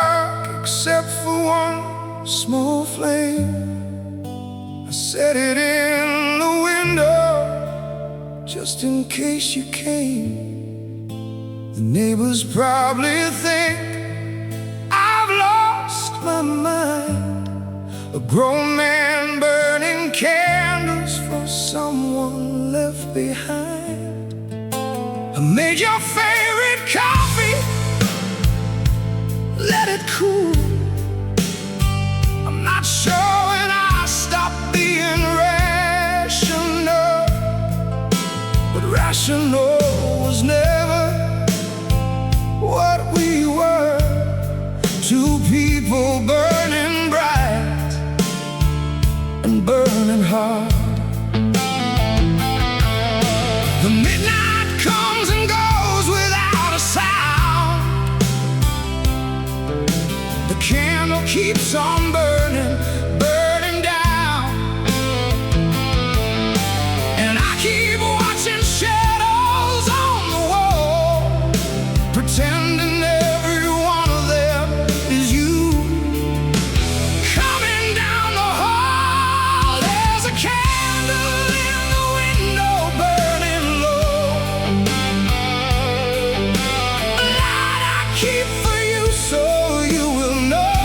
dark except for one small flame. I set it in the window just in case you came. The neighbors probably think I've lost my mind. A grown man burning candles for someone left behind. I made your favorite coffee, let it cool. I'm not sure when I stopped being rational, but rational was never what we were. Two people burning bright and burning hard. The midnight comes and goes without a sound. The candle keeps on burning, burning down. And I keep watching shadows on the wall, pretending every one of them is you. Coming down the hall, there's a candle in the window burning low. A light I keep for you so you will know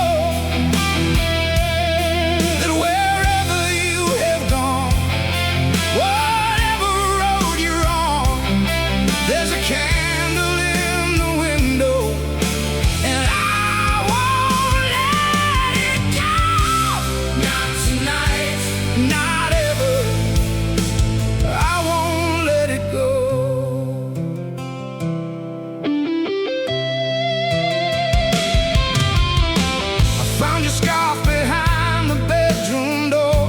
that wherever you have gone, whatever road you're on, there's a candle in the window, and I won't let it go. Not tonight, not ever. I won't let it go. I found your scarf behind the bedroom door,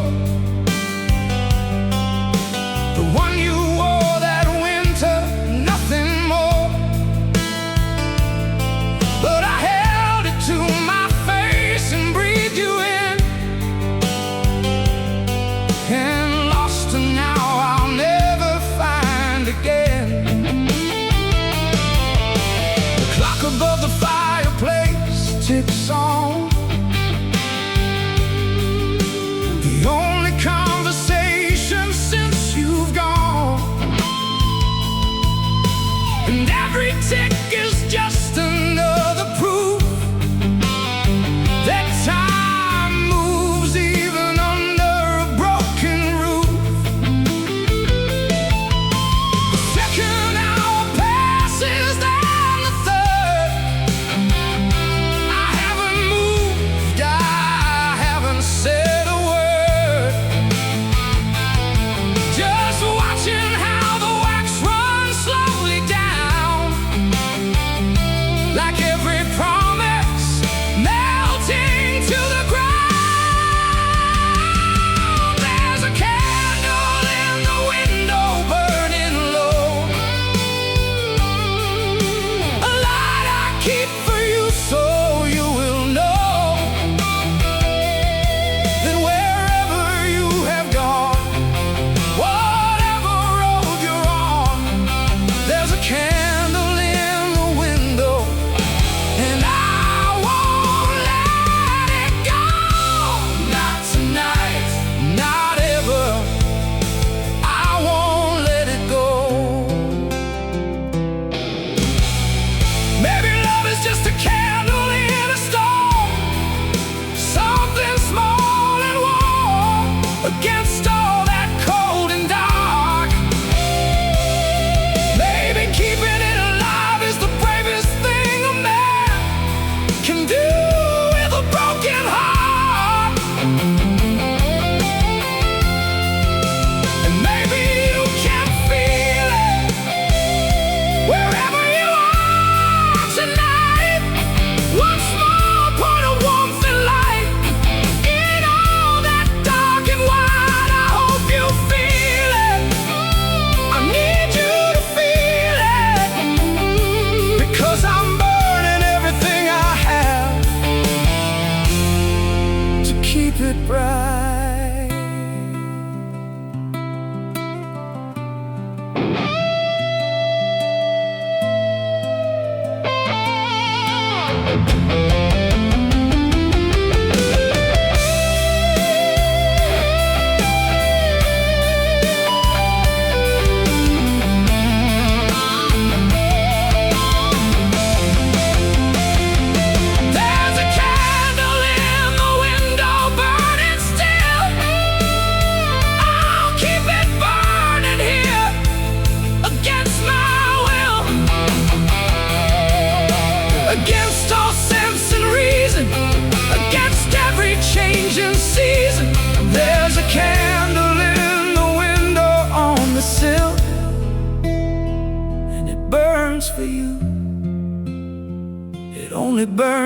the one you wore that winter, nothing more. But I held it to my face and breathed you in, and lost her now I'll never find again. The clock above the fireplace ticks on. The only conversation since you've gone, and every tick is just another proof that time moves even under a broken roof. The second hour passes, then the third. I haven't moved, I haven't said a word. Just watching how the wax runs slowly down, like every promise melting to the ground. There's a candle in the window burning low, a light I keep for you so you will know that wherever you have gone, whatever road you're on, there's a candle in the window, and I won't let it go. Not tonight, not ever. I won't let it go. Maybe love is just a candle in a storm, something small and warm against all that cold and dark. Maybe keeping it alive is the bravest thing a man can do with a broken heart. And maybe you can feel it wherever you are tonight. One small point of warmth and light in all that dark and wide. I hope you feel it. I need you to feel it, because I'm burning everything I have to keep it bright.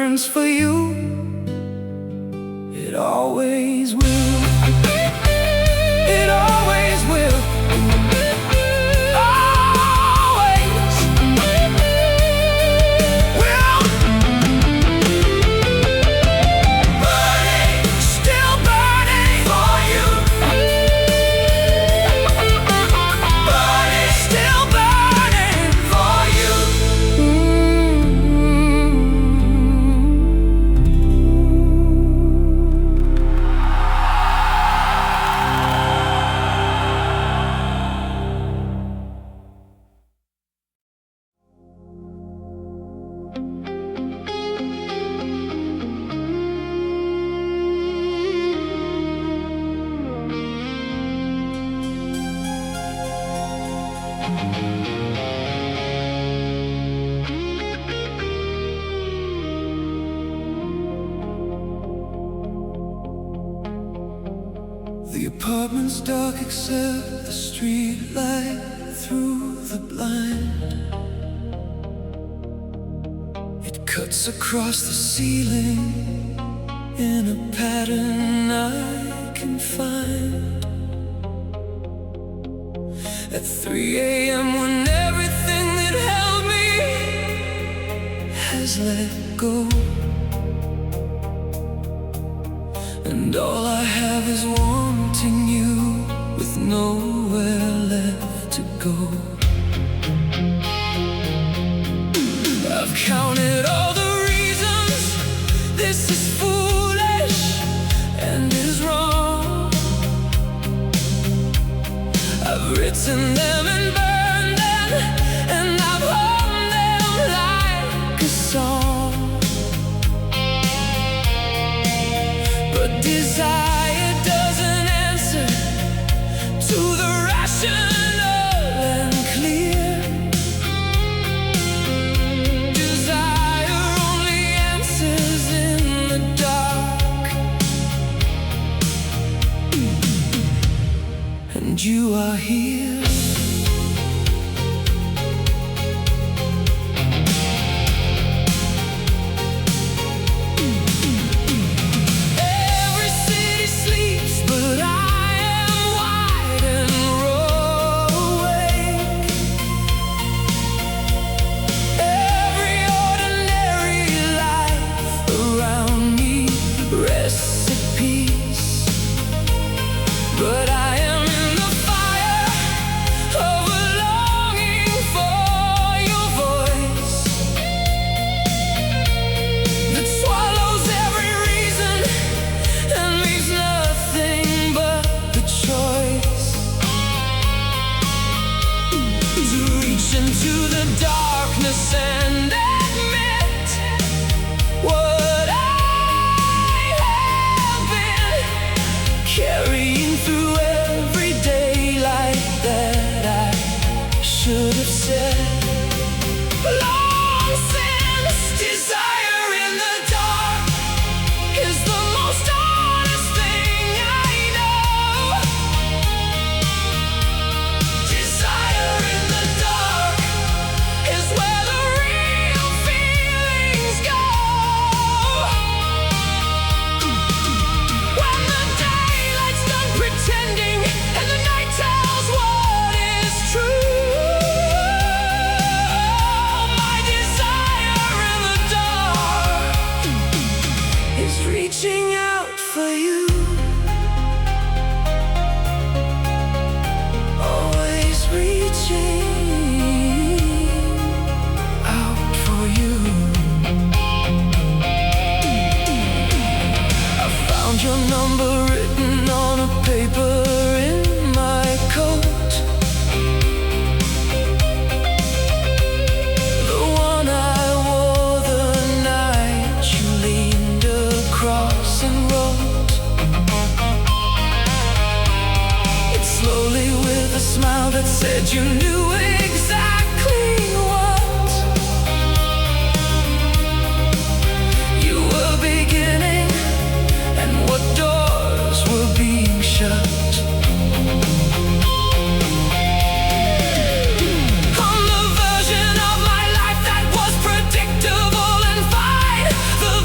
burns for you. It always will. It always will. Always will. Burning, still burning for you. Burning, still burning for you. The apartment's dark except the street light through the blind. It cuts across the ceiling in a pattern I can find. At 3 a.m. when everything that held me has let go, and all I have is wanting you with nowhere left to go. I've counted all the reasons this is foolish and is wrong. I've written them and burned them, and I've hummed them like a song. But desire doesn't answer to the rational and clear. Desire only answers in the dark, and you are here. But I am in the fire of a longing for your voice that swallows every reason and leaves nothing but the choice to reach into the darkness and admit what I have been carrying through every day, like that I should have said long since. Desire in the dark is the most honest thing I know. Desire in the dark is where the real feelings go. When the daylight's done pretending and the night tells what is true, my desire in the dark is reaching out for you. Always reaching out for you. I found your number written on a paper in my coat, the one I wore the night you leaned across and wrote it slowly with a smile that said you knew exactly what you were beginning and what doors were being shut. I'm the version of my life that was predictable and fine, the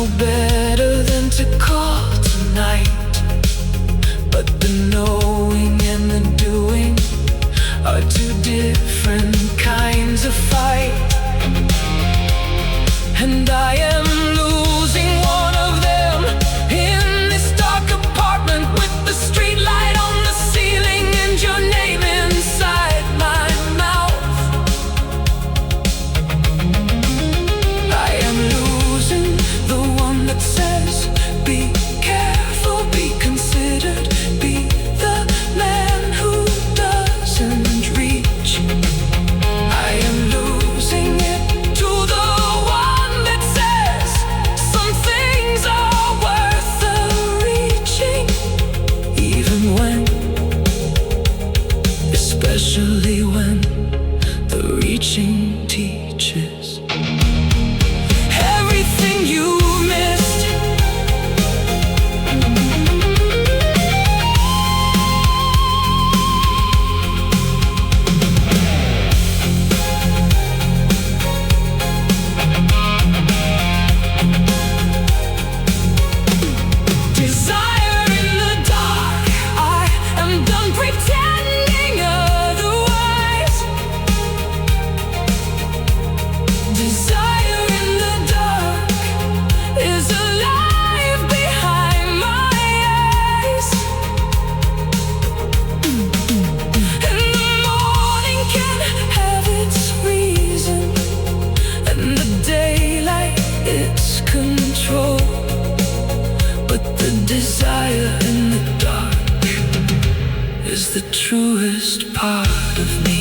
know better than to call tonight, but the knowing and the doing are two different kinds of fight. And I am losing one of them in this dark apartment with the street light on the ceiling and your name inside my mouth. I am losing the one that says, be careful, be considered, be the man who doesn't reach. I am losing it to the one that says some things are worth the reaching, even when, especially when the reaching teaches everything you missed. Desire in the dark, I am done pretending otherwise. Desire in the dark is alive behind my eyes. And the morning can have its reason, and the daylight its control, but the desire in the dark is the truest part of me.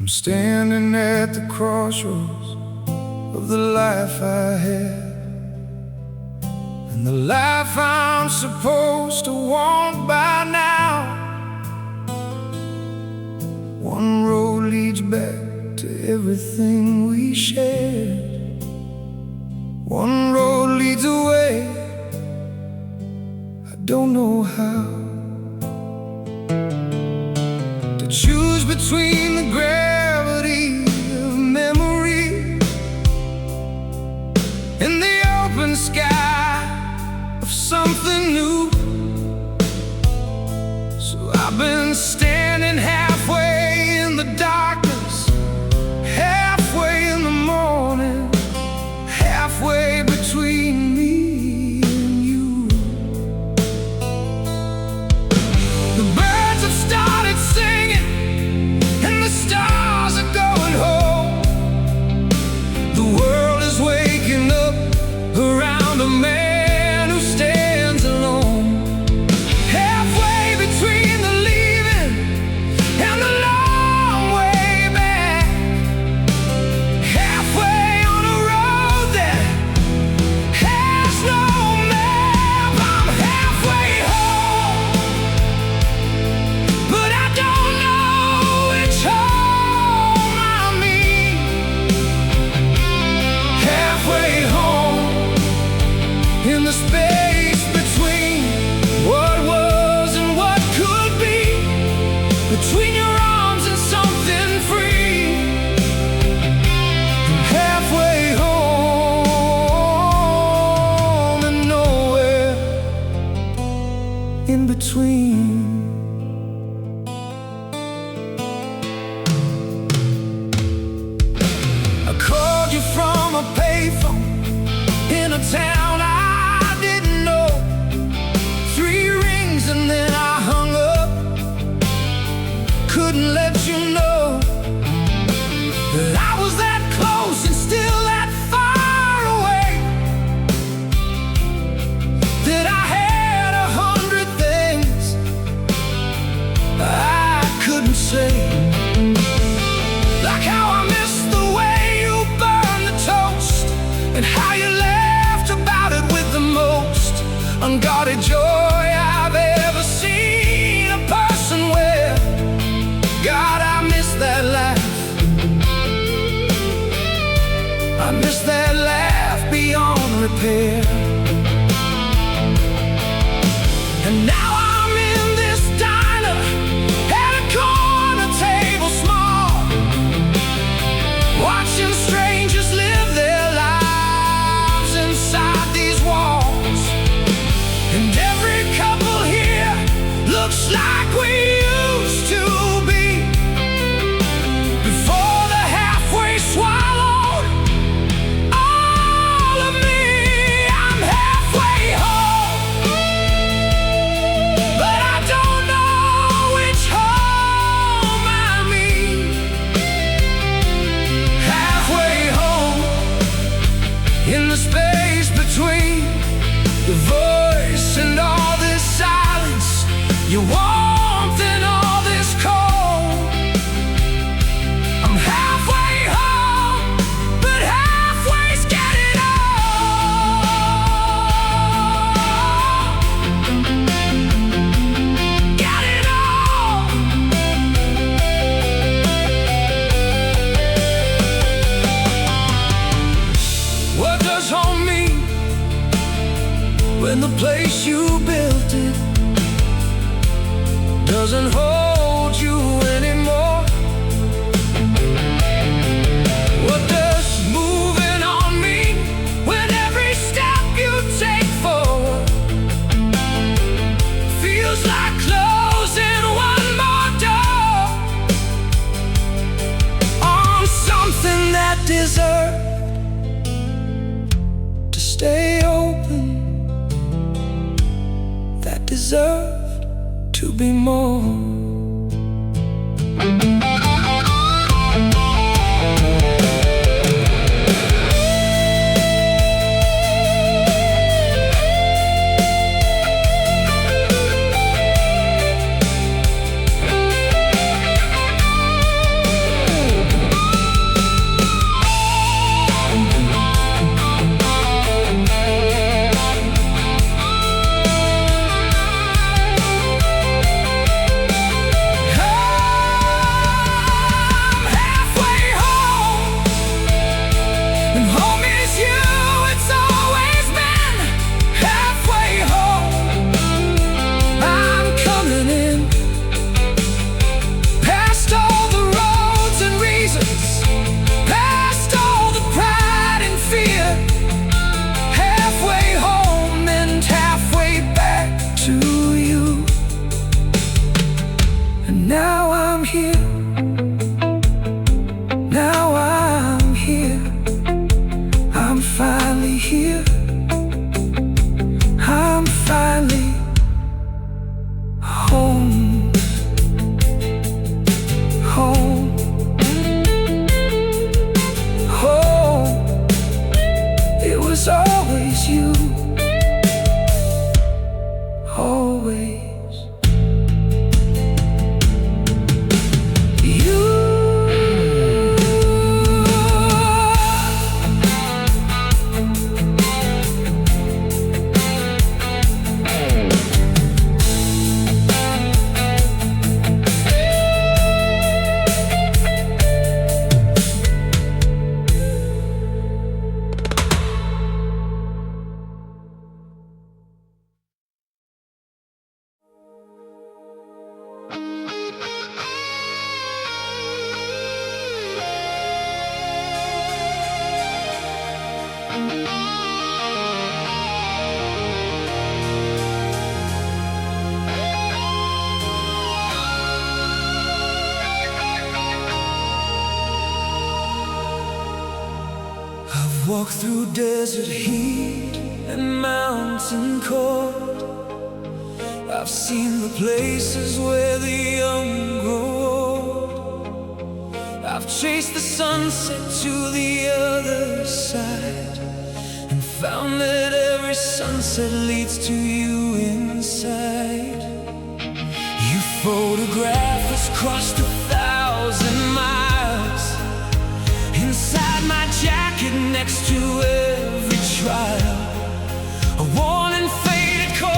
I'm standing at the crossroads of the life I had, and the life I'm supposed to want by now. One road leads back to everything we shared. One road leads away, I don't know how. To choose between the gravity of memory and the open sky of something new. So I've been standing halfway in the darkness, halfway in the morning, halfway between me and you. The birds have started singing and the stars are going home. The world is waking up around a man who stands alone. Halfway between the leaving and the long way back, halfway on a road that has no map. I'm halfway home, but I don't know which home I mean. Halfway home, in the space between what was and what could be, between your arms and something free. Halfway home and nowhere in between. I called you from a payphone in a town I didn't know. 3 rings and then I hung up. Couldn't let you know that I was that close and still that far away, that I had 100 things I couldn't say. Like how I missed the way you burned the toast and how you unguarded joy I've ever seen a person wear. God, I miss that laugh. I miss that laugh beyond repair. And now I'm in this diner at a corner table small, watching strangers live their lives inside these walls. And every couple here looks like we used to be before the halfway swallowed all of me. I'm halfway home, but I don't know which home I mean. Halfway home, in the space between your voice and all this silence, your warmth and all this cold. I'm halfway home, but halfway's getting old. Getting old. What does home mean when the place you built it doesn't hold you anymore? What does moving on mean when every step you take forward feels like closing one more door on something that deserves to stay open, that deserved to be more. Now I'm here. Now I'm here. I'm finally here. I'm finally home. Home. Home. It was always you. Always. Walk through desert heat and mountain cold. I've seen the places where the young grow old. I've chased the sunset to the other side and found that every sunset leads to you inside. You photograph us crossed 1,000 miles inside my jacket next to every trial. A worn and faded coat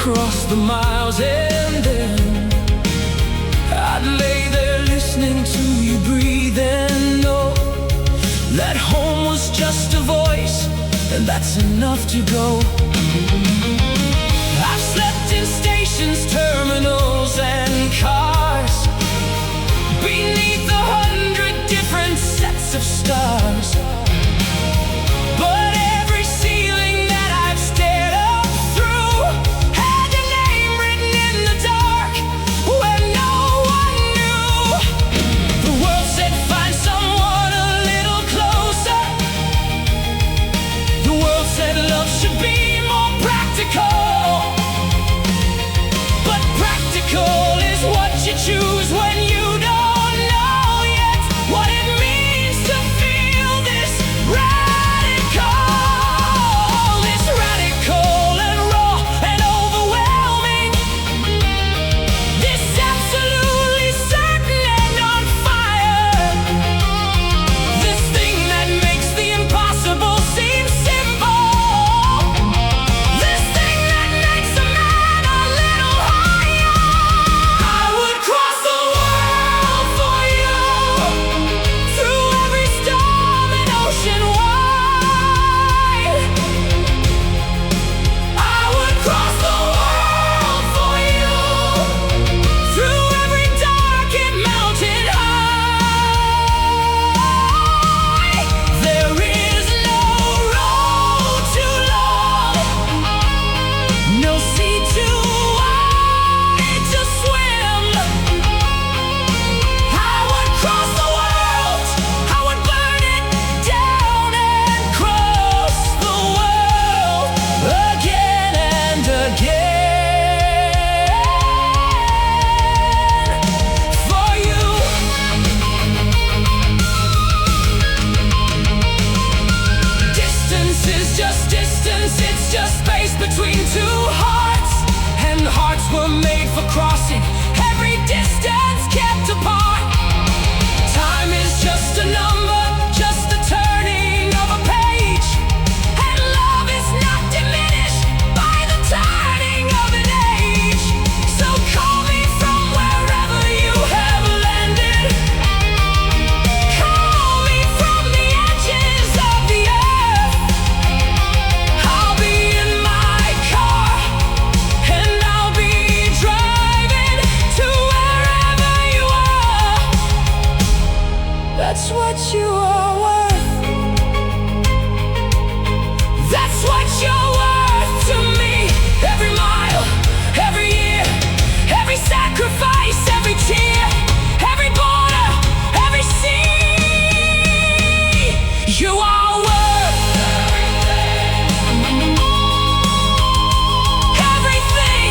across the miles, and then I'd lay there listening to you breathe and know that home was just a voice, and that's enough to go. I've slept in stations, terminals, and cars, beneath 100 different sets of stars. But every ceiling that I've stared up through had your name written in the dark where no one knew. The world said find someone a little closer. The world said love should be more practical. But practical is what you choose when you don't know yet what it means to feel this radical. This radical and raw and overwhelming. This absolutely certain and on fire. This thing that makes the impossible seem simple. This thing that makes a man a little higher. I would cross the world for you, through every storm and ocean wide. I would cross the world for you, through every dark and mountain high. There is no road too long, no sea too wide to swim. I would cross the world, I would burn it down and cross the world again and again for you. Distance is just distance, it's just space between two hearts, and hearts were made for crossing. Every distance kept apart. Time is just a number, just the turning of a page, and love is not diminished by the turning of an age. So call me from wherever you have landed. Call me from the edges of the earth. I'll be in my car, and I'll be driving to wherever you are. That's what you are worth. That's what you're worth to me. Every mile, every year, every sacrifice, every tear, every border, every sea. You are worth everything.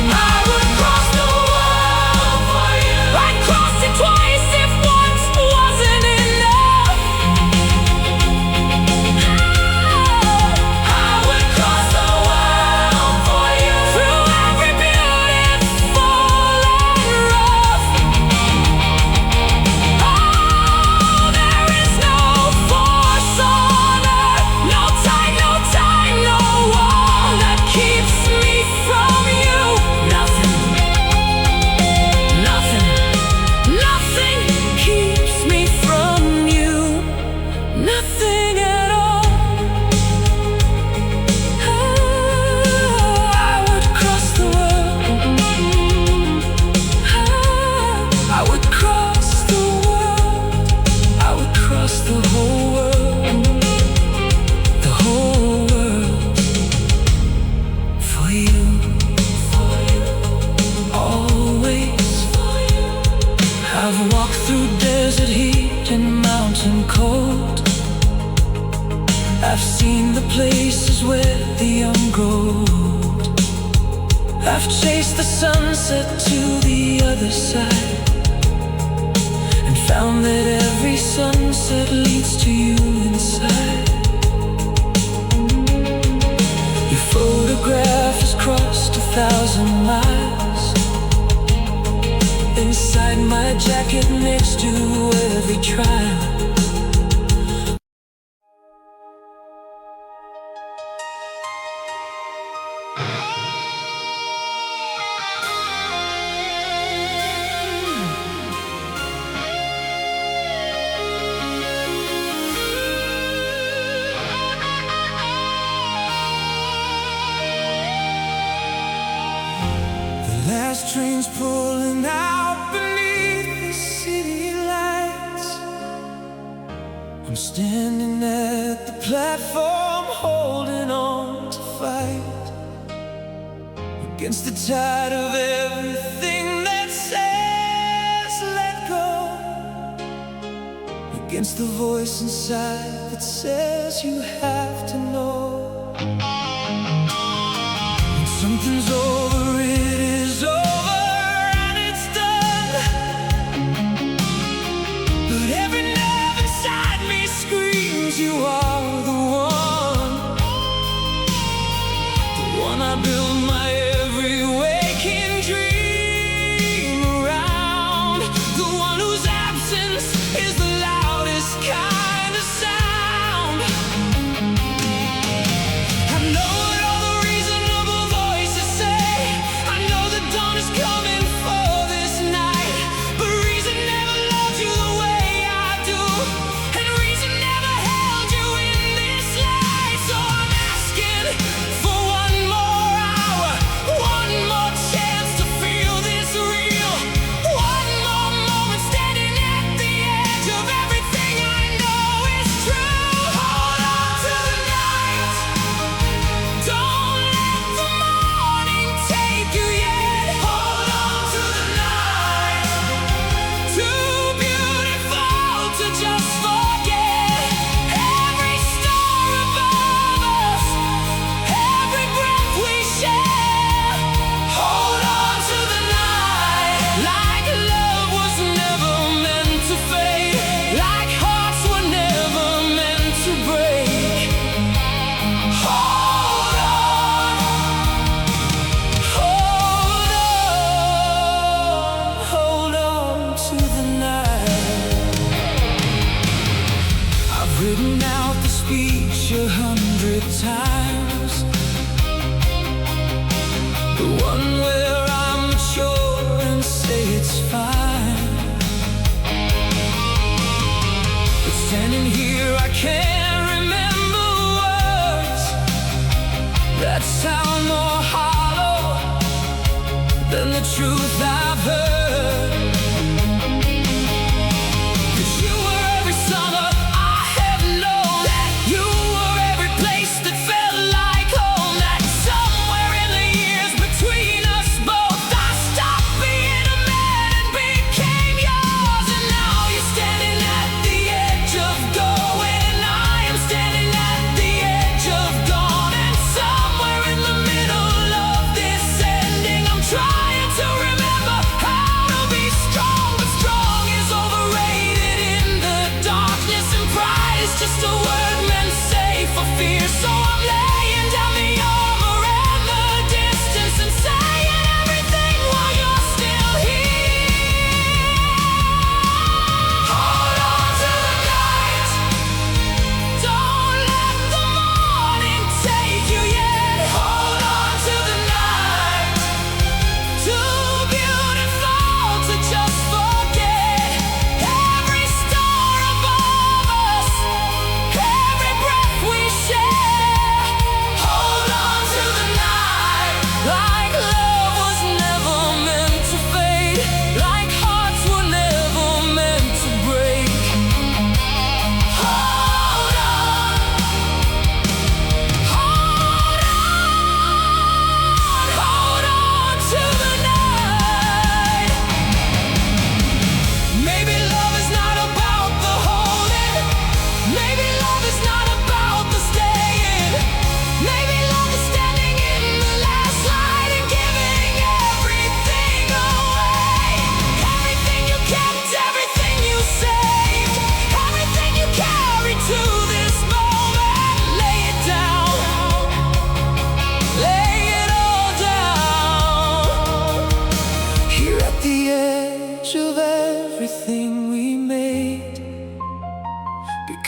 I would cross the world for you. I'd cross it twice if once wasn't enough. I would cross the world for you, through every beautiful and rough. Oh, there is no force on earth, no time, no wall that keeps me from you. Nothing keeps me from you. Nothing at all. I would cross the world. I would cross the world. I would cross the whole world. The whole world for you. Always for you. I've walked through desert heat and mountain cold. I've seen the places where the young grow old. I've chased the sunset to the other side, and found that every sunset leads to you inside. Your photograph has crossed 1,000 miles. leather jacket next to every trial. Last train's pulling out beneath the city lights. I'm standing at the platform, holding on to fight against the tide of everything that says let go, against the voice inside that says you have to know. When something's over, it is over and it's done. But every nerve inside me screams you are the one I build my every waking dream around, the one whose absence is the loudest kind of sound. I know what all the reasonable voices say, I know the dawn is coming for this night, but reason never loved you the way I do, and reason never held you in this light. So I'm asking for one more hour, one more chance to feel this real, one more moment standing at the edge of everything I know is true. Hold on to the night, don't let the morning take you yet. Hold on to the night, too beautiful to just forget. Every star above us, every breath we share. Hold on to the night, like love was never meant to fade, like hearts were never meant to break. Hold on, hold on to the night. I've written out the speech 100 times, the one where I'm mature and say it's fine. But standing here I can't remember words that sound more hollow than the truth I've heard. 'Cause you were every summer I have known, that you were every place that felt like home, that somewhere in the years between us both I stopped being a man and became yours. And now you're standing at the edge of going, and I am standing at the edge of dawn, and somewhere in the middle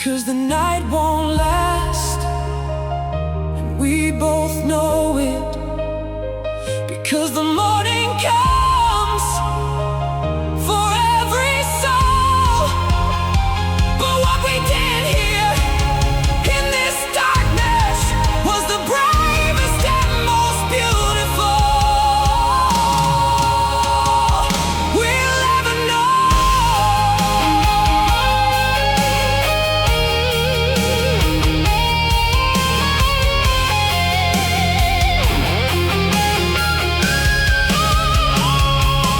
Because the night won't last, and we both know it. Because the morning comes for every soul. But what we did here in this darkness was the bravest and most beautiful we'll ever know.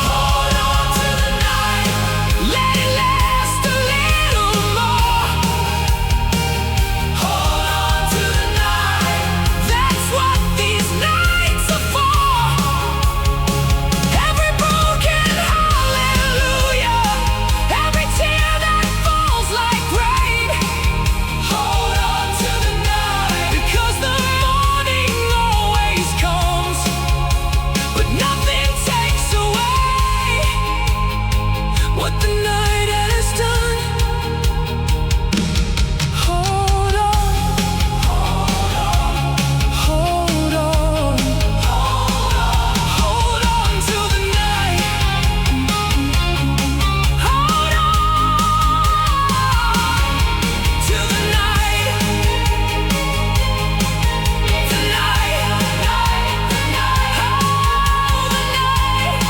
Hold on to the night, let it last a little more. Hold on to the night, that's what these nights are for. Every broken hallelujah, every tear that falls like rain. Hold on to the night, because the morning always comes, but nothing takes away what the night has done. Hold on, hold on, hold on, hold on to the night. Hold on to the night. The night, the night, oh, the night,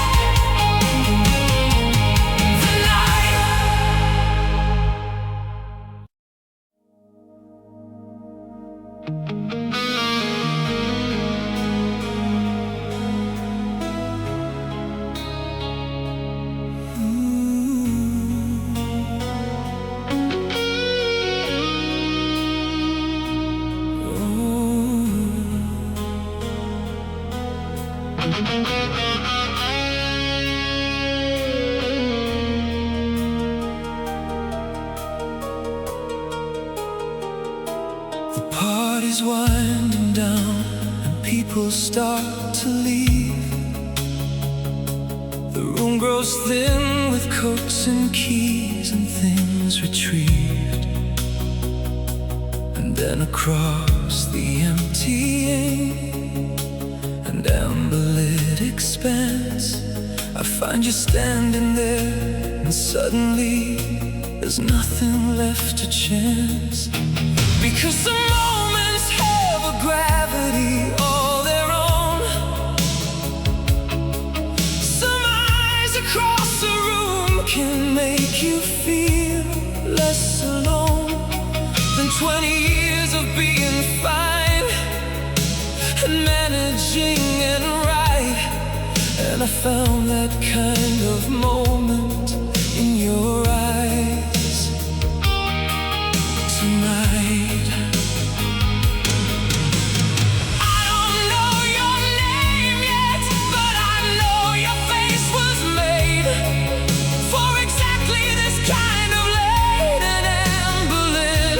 the night. The party's winding down and people start to leave. The room grows thin with coats and keys and things retrieved. And then across the emptying and amber-lit expanse, I find you standing there, and suddenly there's nothing left to chance. Because some moments have a gravity all their own. Some eyes across the room can make you feel less alone than 20 years of being fine and managing and right. And I found that kind of moment in your eyes tonight. I don't know your name yet, but I know your face was made for exactly this kind of late and amber-lit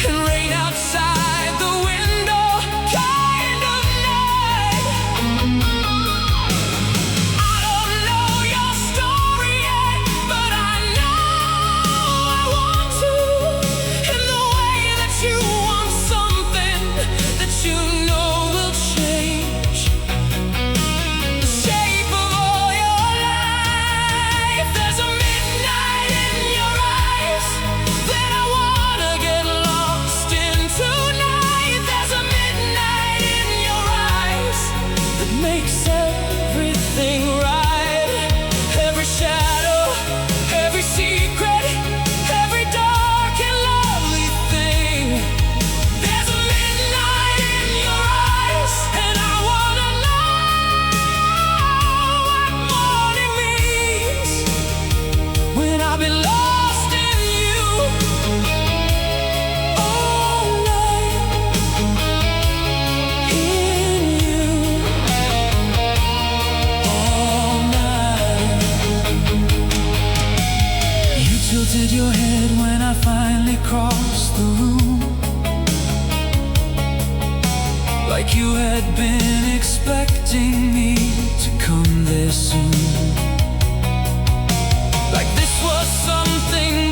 and rain outside the window kind of night. I don't know your story yet, but I know I want to, in the way that you want something that you know will change the shape of all your life. There's a midnight in your eyes that I wanna get lost in tonight. There's a midnight in your eyes that makes everything right. Every shadow, every secret, every dark and lovely thing. There's a midnight in your eyes, and I wanna know what morning means when I've been lost in you all night, in you all night. You tilted your head when I finally crossed the room, like you had been expecting me to come there soon. Like this was something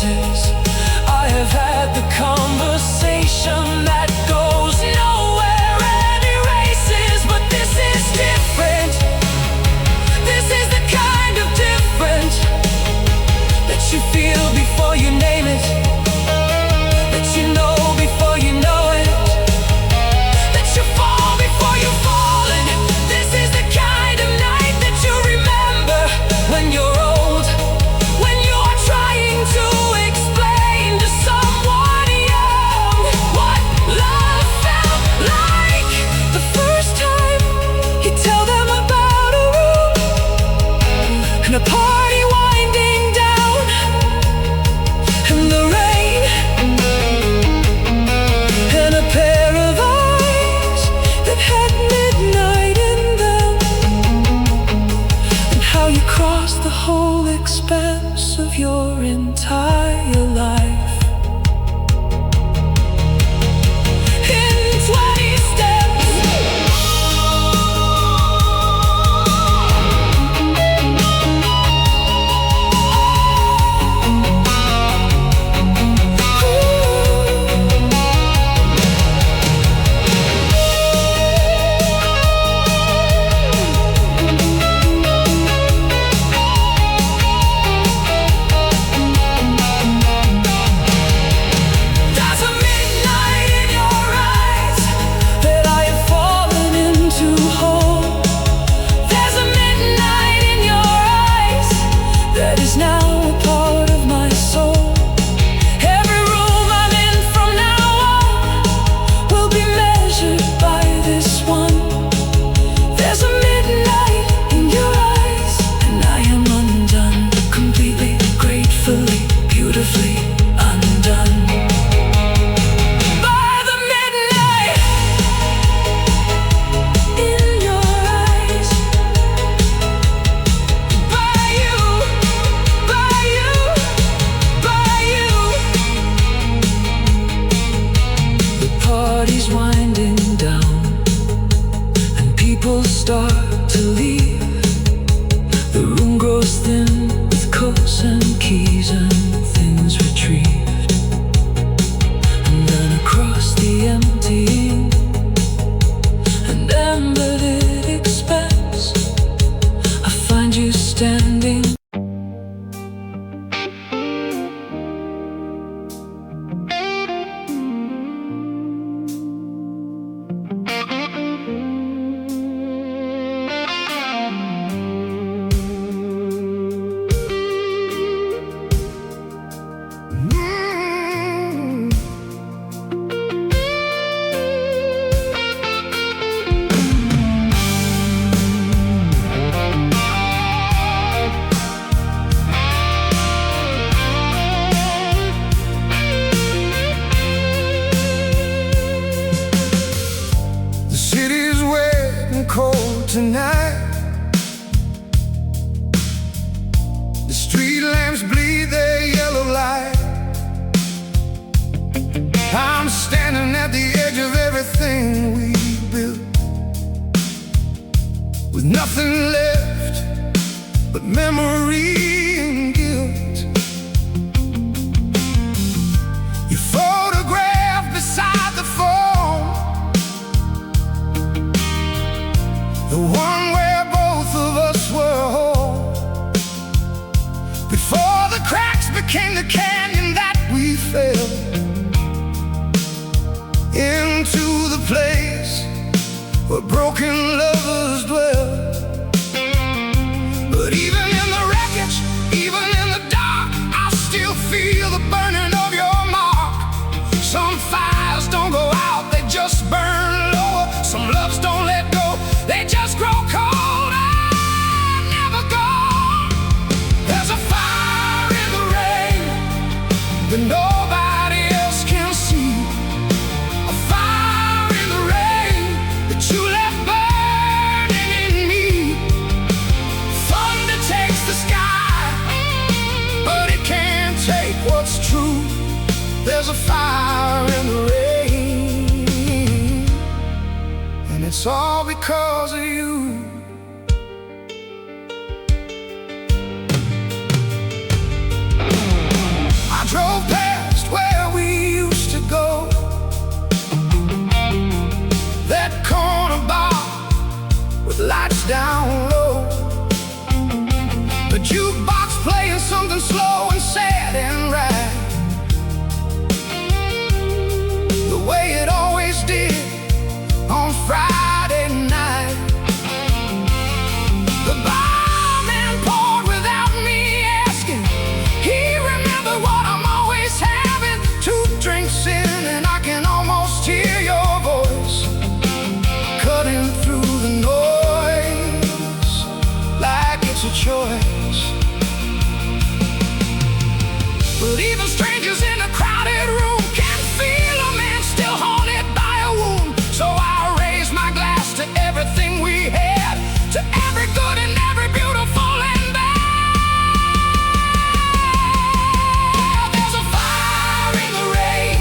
faces. I have had the conversation that goes nowhere and erases. But this is different. This is the kind of different that you feel before you name it, that you know before you know it, that you fall before you've fallen. This is the kind of night that you remember when you're old, when you're trying to explain to someone young what love felt like the first time you tell them about a room and a party winding down in the rain, and a pair of eyes that had midnight in them, and how you crossed the whole expanse of your entire life in 20 steps. There's a midnight in your eyes that I have fallen into whole. There's a midnight in your eyes that is now a part of my soul. Every room I'm in from now on will be measured by this one. There's a midnight in your eyes, and I am undone, completely, gratefully, beautifully undone by the midnight in your eyes, by you, by you, by you. The party's winding down and people start to leave. The room grows thin with coats and keys and things retrieved. And then across the emptying and embedded expanse, I find you standing. The city's wet and cold tonight. The street lamps bleed their yellow light. I'm standing at the edge of everything we built, with nothing left but memory and guilt. You photographed beside the phone, the one where both of us were whole, before the cracks became the canyon that we fell into, the place where broken lovers dwell. But even in the wreckage, even in the dark, I still feel the burning of your mark. Some fires don't go out, they just burn lower. Some loves don't let go, they just grow colder, never gone. There's a fire in the rain that nobody else can see. A fire in the rain that you left burning in me. Thunder takes the sky, but it can't take what's true. There's a fire in the rain, and it's all because of you. I drove choice. But even strangers in a crowded room can feel a man still haunted by a wound. So I raise my glass to everything we had, to every good and every beautiful and bad. There's a fire in the rain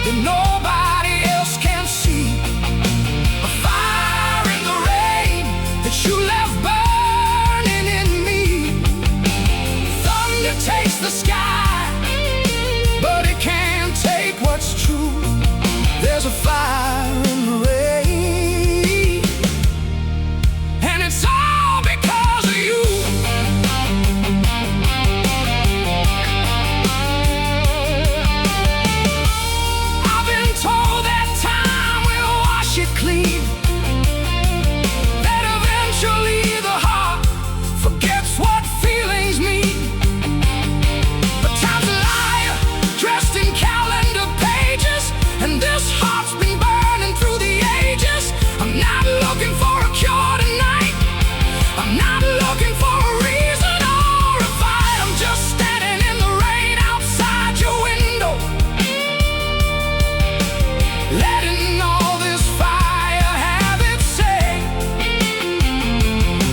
that nobody else can see, a fire in the rain that you left burning in me. Thunder takes the sky, but it can't take what's true. There's a fire in the rain, and it's all because of you. I've been told that time will wash it clean, that eventually the heart forgets what feelings mean. But time's a liar, dressed in calendar pages, and this heart's been burning through the ages. I'm not looking for a cure tonight, I'm not looking for a reason or a fight. I'm just standing in the rain outside your window, letting all this fire have its say.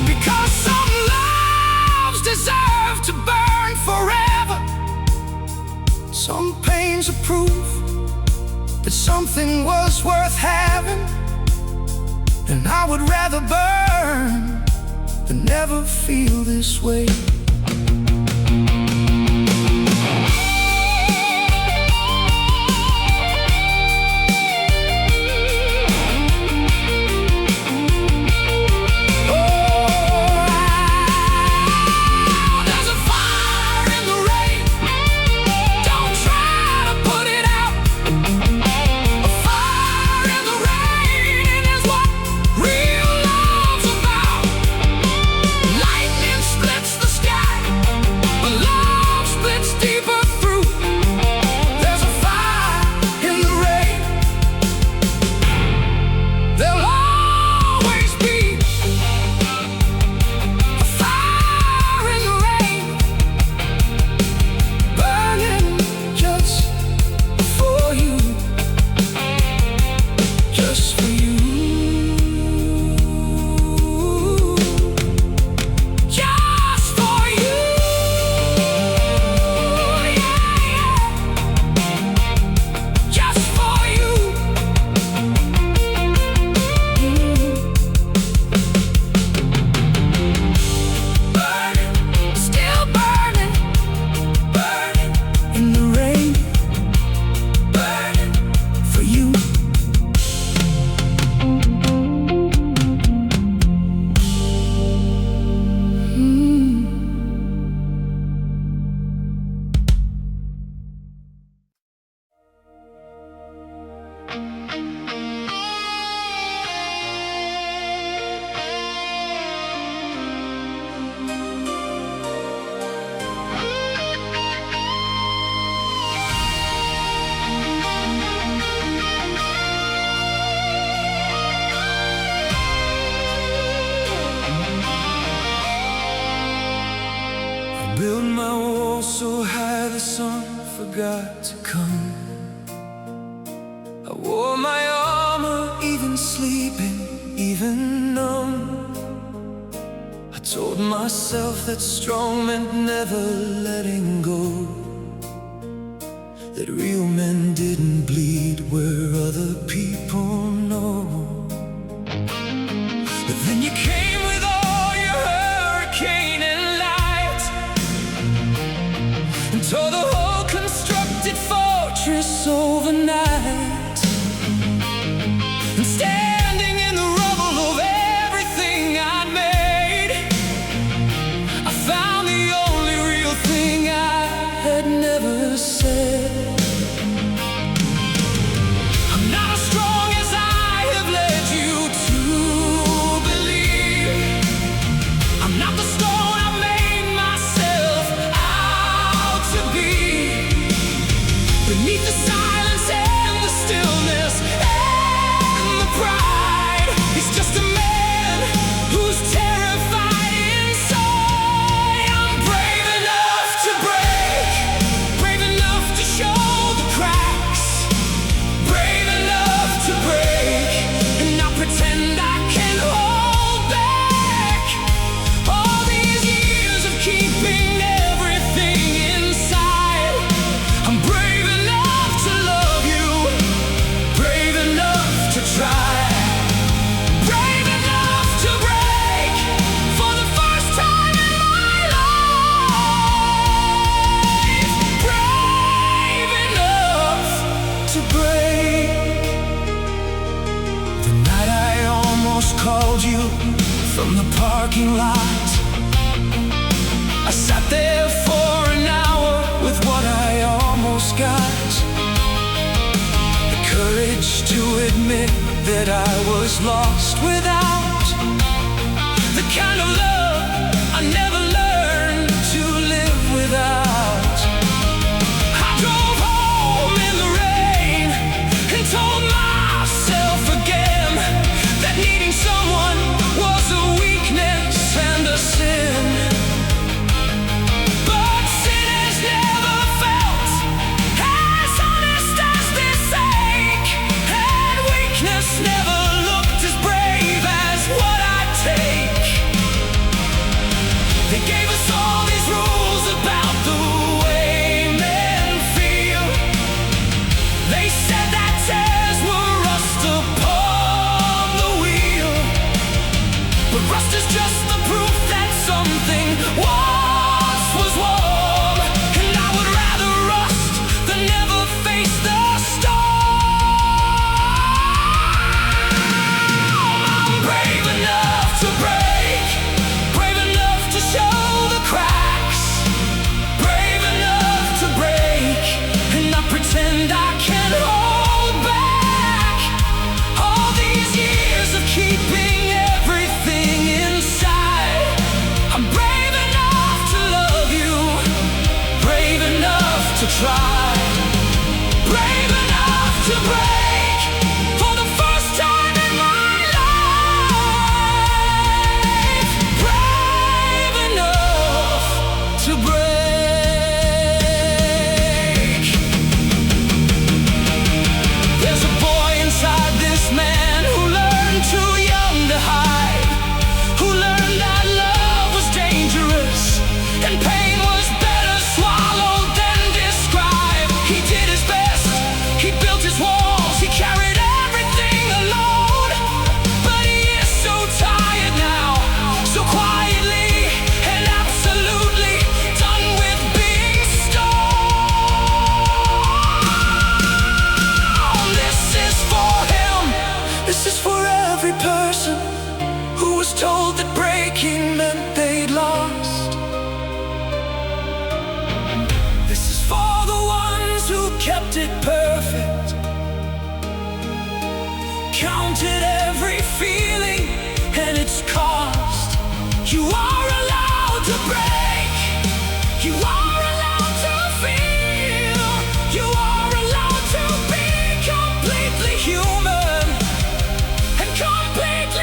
Because some loves deserve to burn forever, some pain's a proof that something was worth having. And I would rather burn than never feel this way. There's a fire in the rain, don't try to put it out. A fire in the rain is what real love's about. Lightning splits the sky, but love splits deeper through. There's a fire in the rain, there'll always be a fire in the rain, burning just for you, just for you, just for you, yeah, just for you. Burning, still burning, burning in the rain, burning for you. I built my wall so high the sun forgot to come. I wore my armor, even sleeping, even numb. I told myself that strong meant never letting go, that real men didn't bleed where other people know. But then you came with all your hurricane and light, and tore the whole constructed fortress overnight. And standing in the rubble of everything I'd made, I found the only real thing I had never said. I'm not as strong as I have led you to believe. I'm not the stone I made myself out to be. Beneath the silence from the parking lot. I sat there for an hour with what I almost got. The courage to admit that I was lost without the kind of love I never learned to live without. I drove home in the rain and told myself again that needing someone was a weakness and a sin. But sin has never felt as honest as this ache, and weakness never looked as brave as what I take. They gave us all these rules about the way men feel. They said that tears were rust upon the wheel, but rust is just the proof that something once was warm. And I would rather rust than never face the storm. I'm brave enough to break, brave enough to show the cracks, brave enough to break and not pretend I can hold back. All these years of keeping everything inside, I'm brave enough to love you, brave enough to try, brave enough to break for the first time in my life, brave enough to break. There's a boy inside this man who learned too young to hide, who learned that love was dangerous and pain was better swallowed than described. He did his best, he built his walls, he carried everything alone. But he is so tired now, so quietly and absolutely done with being stoned. This is for him, this is for every person who was told that breaking meant they'd lost. This is for the ones who kept it perfect, counted every feeling and its cost. You are allowed to break, you are allowed to feel, you are allowed to be completely human and completely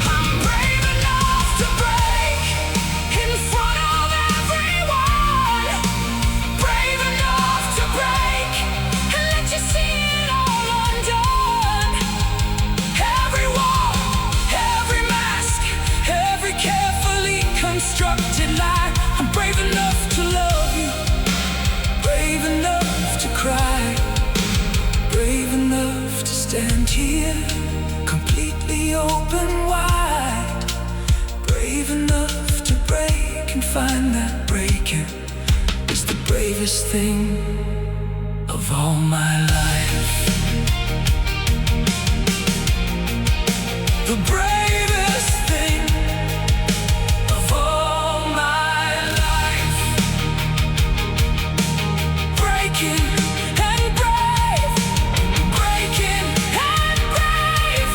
I'm brave enough to break in front of everyone, brave enough to break and let you see it all undone. Every wall, every mask, every carefully constructed lie. I'm brave enough to love you, brave enough to cry, brave enough to stand here completely open wide, brave enough to break and find that breaking is the bravest thing of all my life. The bravest thing of all my life, breaking and brave, breaking and brave,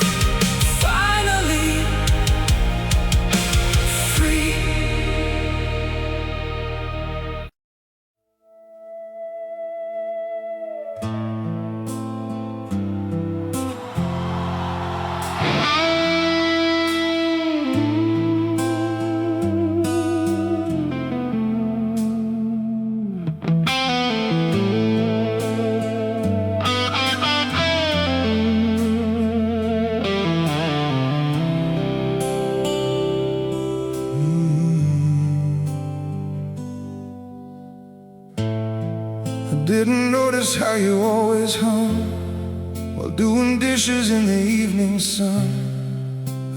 finally free. Didn't notice how you always hung while doing dishes in the evening sun.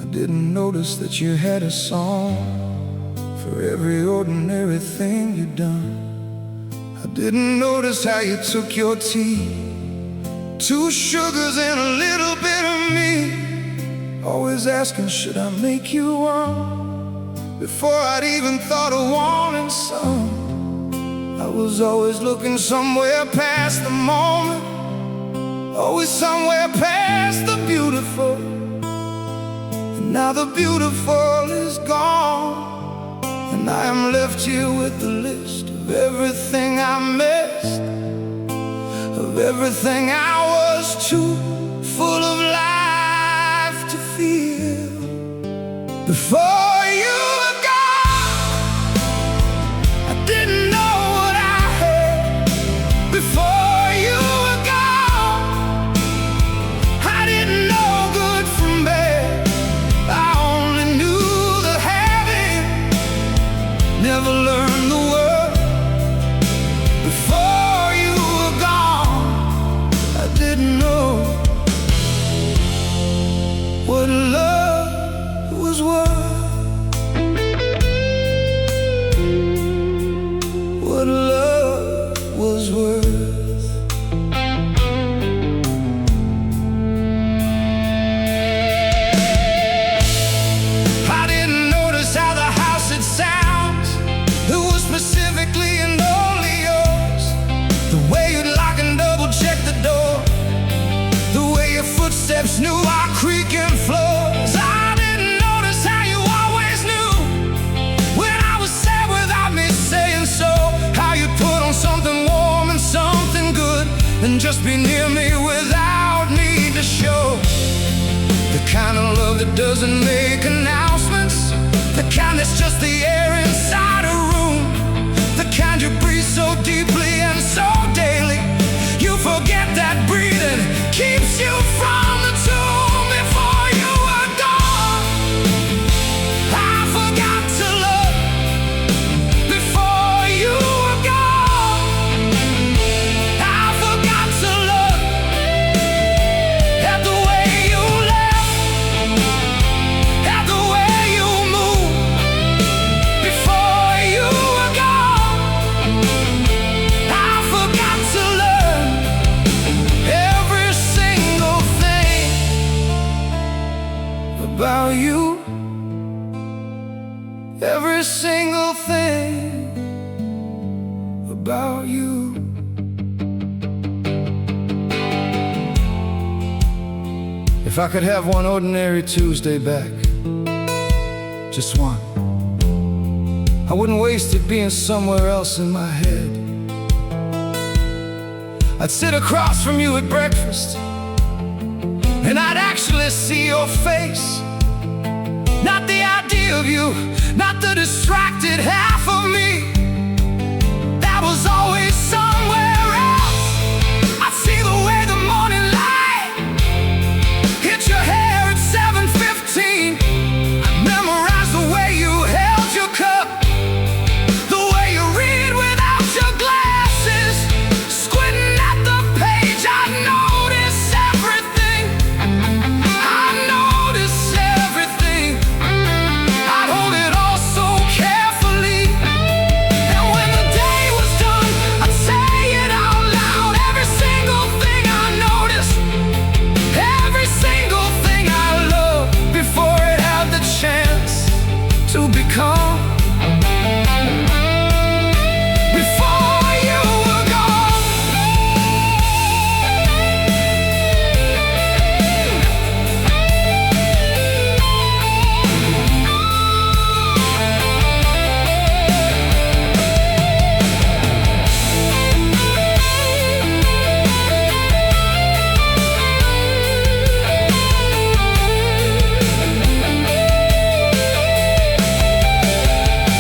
I didn't notice that you had a song for every ordinary thing you'd done. I didn't notice how you took your tea, 2 sugars and a little bit of me, always asking, should I make you one, before I'd even thought of wanting some. I was always looking somewhere past the moment, always somewhere past the beautiful. And now the beautiful is gone, and I am left here with the list of everything I missed, of everything I was too full of life to feel. Before you were gone, I didn't know what I had. Before you were gone, I didn't know good from bad. I only knew the having, never learned the word. Before you were gone, I didn't know what love was worth, what love was worth. I didn't notice how the house had sounds that was specifically and only yours. The way you'd lock and double check the door, the way your footsteps knew our creaking floors. I didn't notice how you always knew when I was sad without me saying so, how you put on something warm and something good and just be near me without need to show. The kind of love that doesn't make announcements, the kind that's just the air inside a room, the kind you breathe so deeply and so daily you forget that breathing keeps you from the tomb. Before you were gone, I forgot to love. Before you were gone, I forgot to look at the way you left, at the way you moved. Before you were gone, I forgot to learn every single thing about you, every single thing about you. If I could have one ordinary Tuesday back, just one, I wouldn't waste it being somewhere else in my head. I'd sit across from you at breakfast, and I'd actually see your face. Not the idea of you, not the distracted half of me that was always somewhere else. I'd see the way the morning light hit your hair at 7:15. I'd memorize the way you held your cup, the way you read without your glasses, squinting at the page. I'd notice everything, I'd notice everything. I'd hold it all so carefully, and when the day was done, I'd say it out loud. Every single thing I noticed, every single thing I loved, before it had the chance to become. Before you were gone,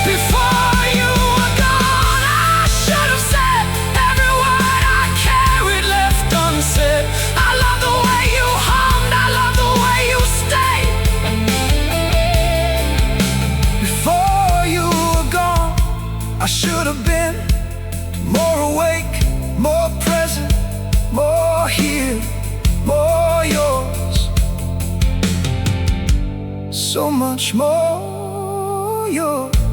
before you were gone, I should have said every word I carried left unsaid. I love the way you hummed, I love the way you stayed. Before you were gone, I should have been more awake, more present, more here, more yours, so much more yours.